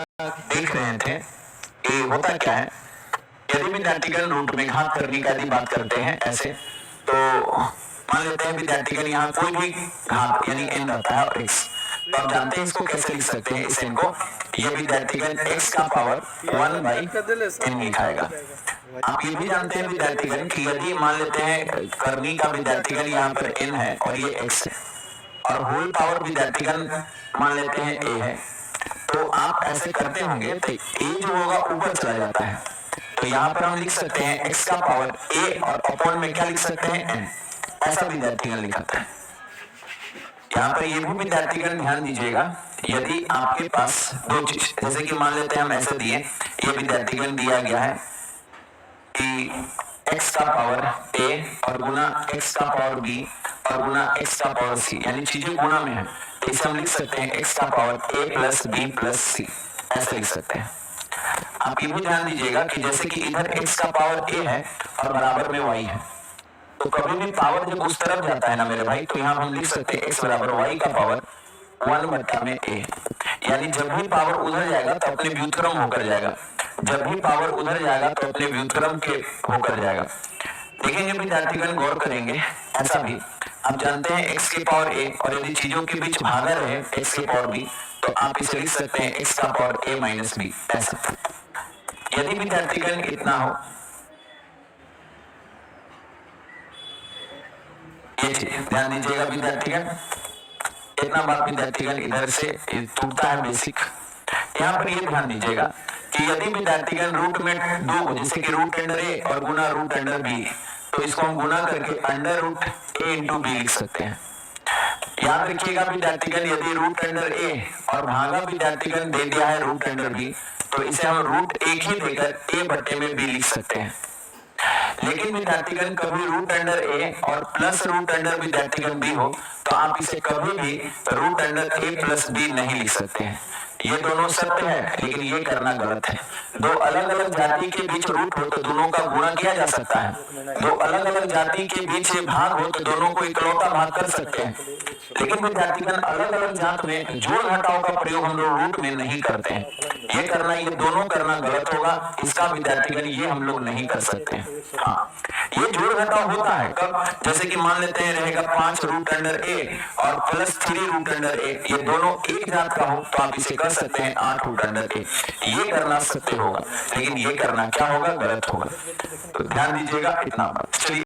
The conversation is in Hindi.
देख रहे थे कि होता क्या है, यदि विद्यार्थीगण रूट में घात करने का यदि बात करते हैं ऐसे, तो मान लेते हैं विद्यार्थीगण यहाँ कोई भी घात यानी n रहता है और x, तो आप जानते हैं इसको कैसे लिख सकते हैं, इस n को ये विद्यार्थीगण x का पावर 1/n लिखाएगा। आप ये भी जानते हैं विद्यार्थीगण कि यदि मान लेते हैं करनी का विद्यार्थीगण यहाँ पर n है और ये x है और होल पावर विद्यार्थीगण मान लेते हैं a है, तो आप ऐसे करते होंगे तो a जो होगा ऊपर चला जाता है, तो यहाँ पर हम लिख सकते हैं x का पावर a और अपॉन में क्या लिख सकते हैं n, ऐसा विद्यार्थीगण लिखता है। यहाँ पर ये भी विद्यार्थीगण ध्यान दीजिएगा, यदि आपके पास दो चीज, जैसे कि मान लेते हैं हम ऐसे दिए, ये विद्यार्थीगण दिया गया है कि x का पावर a और गुना x का पावर b और गुना x का पावर c, यानी चीजें गुना में है, तो इसे हम लिख सकते हैं x का power a plus b plus c, ऐसे लिख सकते हैं। आप ये भी ध्यान दीजिएगा कि जैसे कि इधर x का पावर a है और बराबर में y है, तो कभी भी पावर जब उस तरफ जाता है ना मेरे भाई, तो यहाँ हम लिख सकते हैं x बराबर y का पावर 1 में a, यानी जब भी पावर उधर जाएगा तो अपने व्युत्क्रम होकर जाएगा, जब भी पावर उधर जाएगा तो अपने व्युत्क्रम के होकर जाएगा। देखेंगे विद्यार्थीगण, गौर करेंगे, ऐसा भी आप जानते हैं x के पावर a और यदि चीजों के बीच भागा रहे x के पावर b, तो आप इसे लिख सकते हैं x का पावर a माइनस b, ऐसा। यदि विद्यार्थीगण इतना हो, ये चीज ध्यान दीजिएगा विद्यार्थीगण, इतना बात विद्यार्थीगण इधर से टूटता है बेसिक। यहाँ पर ये ध्यान दीजिएगा कि यदि विद्यार्थीगण रूट में दो, जैसे कि रूट अंडर ए और गुना रूट अंडर बी, तो इसको हम गुना करके अंडर रूट ए इंटू बी लिख सकते हैं। याद रखिएगा विद्यार्थीगण, यदि रूट अंडर ए और भागा विद्यार्थीगण दे दिया है रूट अंडर बी, तो इसे हम रूट एक ही देकर ए बटे में बी लिख सकते हैं। लेकिन विद्यार्थीगण कभी रूट अंडर ए और प्लस रूट अंडर विद्यार्थीगण बी हो, तो आप इसे कभी भी रूट अंडर ए प्लस बी नहीं लिख सकते हैं। ये दोनों सत्य है, लेकिन ये करना गलत है। दो अलग अलग जाति के बीच रूट हो तो दोनों का गुणा किया जा सकता है, दो अलग अलग जाति के बीच भाग हो तो दोनों को इकलौता भाग कर सकते हैं, लेकिन विद्यार्थीगण अलग अलग जात में जोड़ घटाव का प्रयोग हम लोग रूट में नहीं करते हैं। ये करना, ये दोनों करना गलत होगा, इसका विद्यार्थीगण ये हम लोग नहीं कर सकते हैं। हाँ, ये जोड़ घटाव होता है कब, जैसे कि मान लेते हैं रहेगा 5 रूट अंडर ए और प्लस 3 रूट अंडर ए, ये दोनों एक जात का हो तो आप इसे कर सकते हैं 8 रूट अंडर ए। ये करना सत्य होगा, लेकिन ये करना क्या होगा, गलत होगा। तो ध्यान दीजिएगा इतना बात।